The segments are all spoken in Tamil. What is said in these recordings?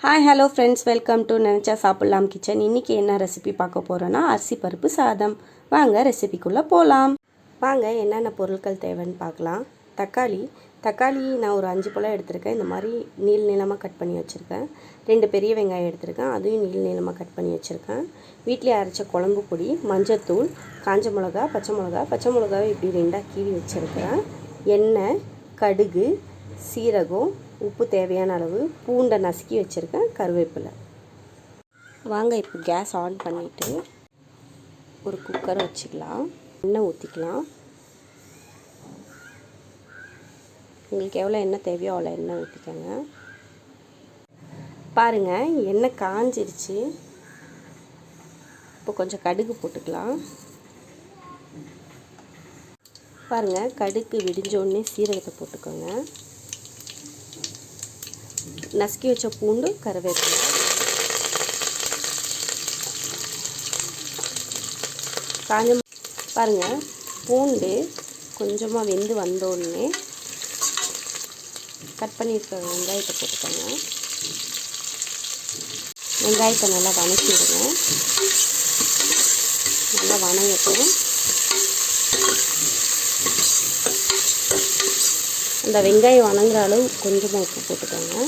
Hi hello friends, welcome to நினச்சா சாப்பிட்லாம் கிச்சன். இன்றைக்கி என்ன ரெசிபி பார்க்க போகிறோன்னா அரிசி பருப்பு சாதம். வாங்க ரெசிபிக்குள்ளே போகலாம். வாங்க என்னென்ன பொருட்கள் தேவைன்னு பார்க்கலாம். தக்காளி நான் ஒரு 5 பழம் எடுத்திருக்கேன். இந்த மாதிரி நீளமாக கட் பண்ணி வச்சுருக்கேன். 2 பெரிய வெங்காயம் எடுத்திருக்கேன், அதையும் நீளமாக கட் பண்ணி வச்சுருக்கேன். வீட்டிலே அரைச்ச குழம்பு பொடி, மஞ்சத்தூள், காஞ்ச மிளகா, பச்சை மிளகாவை இப்படி 2ஆக கீறி வச்சுருக்கிறேன். எண்ணெய், கடுகு, சீரகம், உப்பு தேவையான அளவு, பூண்டை நசுக்கி வச்சுருக்கேன், கருவேப்பிலை. வாங்க இப்போ கேஸ் ஆன் பண்ணிவிட்டு ஒரு குக்கரை வச்சுக்கலாம். எண்ணெய் ஊற்றிக்கலாம். உங்களுக்கு எவ்வளோ எண்ணெய் தேவையோ அவ்வளோ எண்ணெய் ஊற்றிக்கோங்க. பாருங்கள், எண்ணெய் காஞ்சிருச்சு. இப்போ கொஞ்சம் கடுகு போட்டுக்கலாம். பாருங்கள், கடுகு வெடிஞ்சோடனே சீரகத்தை போட்டுக்கோங்க. நசுக்கி வச்ச பூண்டு, கருவேப்பிலை. பாருங்கள், பூண்டு கொஞ்சமாக வெந்து வந்தோடனே கட் பண்ணியிருக்க வெங்காயத்தை போட்டுக்கோங்க. வெங்காயத்தை நல்லா வதக்கிடுங்க. நல்லா வதங்கட்டும். அந்த வெங்காயம் வதங்குற அளவு கொஞ்சமாக உப்பு போட்டுக்கோங்க.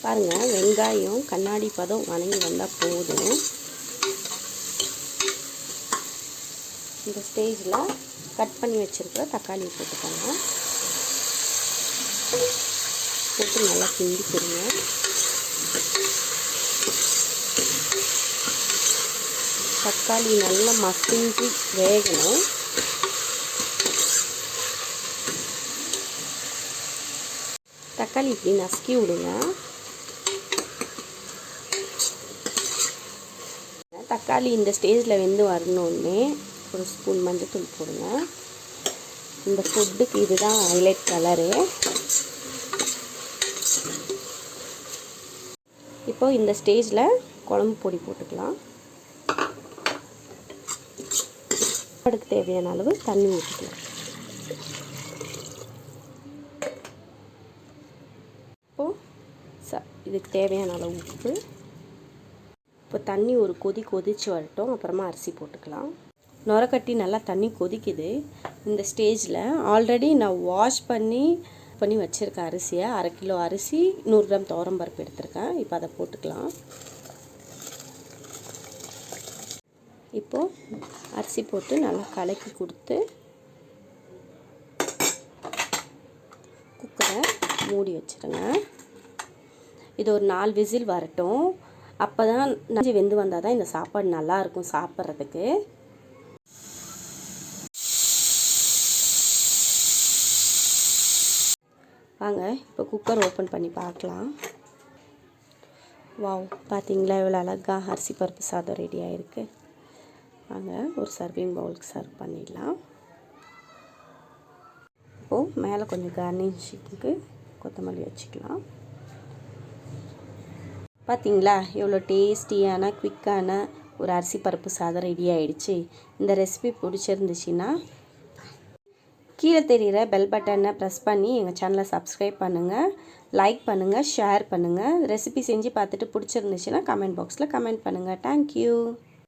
பாருங்கள், வெங்காயம் கண்ணாடி பதம் வதங்கி வந்தால் போதும். இந்த ஸ்டேஜில் கட் பண்ணி வச்சுருக்கிற தக்காளி போட்டுக்கோங்க. போட்டு நல்லா கிண்டி கொடுங்க. தக்காளி நல்லா மசிஞ்சு வேகணும். தக்காளி இப்படி நசுக்கி விடுங்க. தக்காளி இந்த ஸ்டேஜில் வெந்து வரணுன்னே ஒரு ஸ்பூன் மஞ்சத்தூள் போடுங்க. இந்த ஃபுட்டுக்கு இதுதான் ஹைலைட் கலரு. இப்போது இந்த ஸ்டேஜில் குழம்பு பொடி போட்டுக்கலாம். அதுக்கு தேவையான அளவு தண்ணி ஊற்றிக்கலாம். இப்போது இதுக்கு தேவையான அளவு உப்பு. இப்போ தண்ணி ஒரு கொதிச்சு வரட்டும். அப்புறமா அரிசி போட்டுக்கலாம். நுரக்கட்டி நல்லா தண்ணி கொதிக்குது. இந்த ஸ்டேஜில் ஆல்ரெடி நான் வாஷ் பண்ணி வச்சுருக்கேன் அரிசியை. 1/2 கிலோ அரிசி, 100 கிராம் துவரம்பருப்பு எடுத்திருக்கேன். இப்போ அதை போட்டுக்கலாம். இப்போது அரிசி போட்டு நல்லா கலக்கி கொடுத்து குக்கரை மூடி வச்சுருங்க. இது ஒரு 4 விசில் வரட்டும். அப்போ தான் நஞ்சு வெந்து வந்தால் தான் இந்த சாப்பாடு நல்லாயிருக்கும் சாப்பிட்றதுக்கு. வாங்க இப்போ குக்கர் ஓப்பன் பண்ணி பார்க்கலாம். வாவ், பார்த்தீங்களா எவ்வளோ அழகாக அரிசி பருப்பு சாதம் ரெடி ஆகிருக்கு. வாங்க ஒரு சர்விங் பவுலுக்கு சர்வ் பண்ணிடலாம். இப்போது மேலே கொஞ்சம் கார்னிஷிங்க்கு கொத்தமல்லி வச்சுக்கலாம். பார்த்தீங்களா எவ்வளோ டேஸ்டியான குவிக்கான ஒரு அரிசி பருப்பு சாதம் ரெடி ஆகிடுச்சு. இந்த ரெசிபி பிடிச்சிருந்துச்சின்னா கீழே தெரிகிற பெல் பட்டனை ப்ரெஸ் பண்ணி எங்கள் சேனலை சப்ஸ்கிரைப் பண்ணுங்கள், லைக் பண்ணுங்கள், ஷேர் பண்ணுங்கள். ரெசிபி செஞ்சு பார்த்துட்டு பிடிச்சிருந்துச்சின்னா கமெண்ட் பாக்ஸில் கமெண்ட் பண்ணுங்கள். தேங்க்யூ.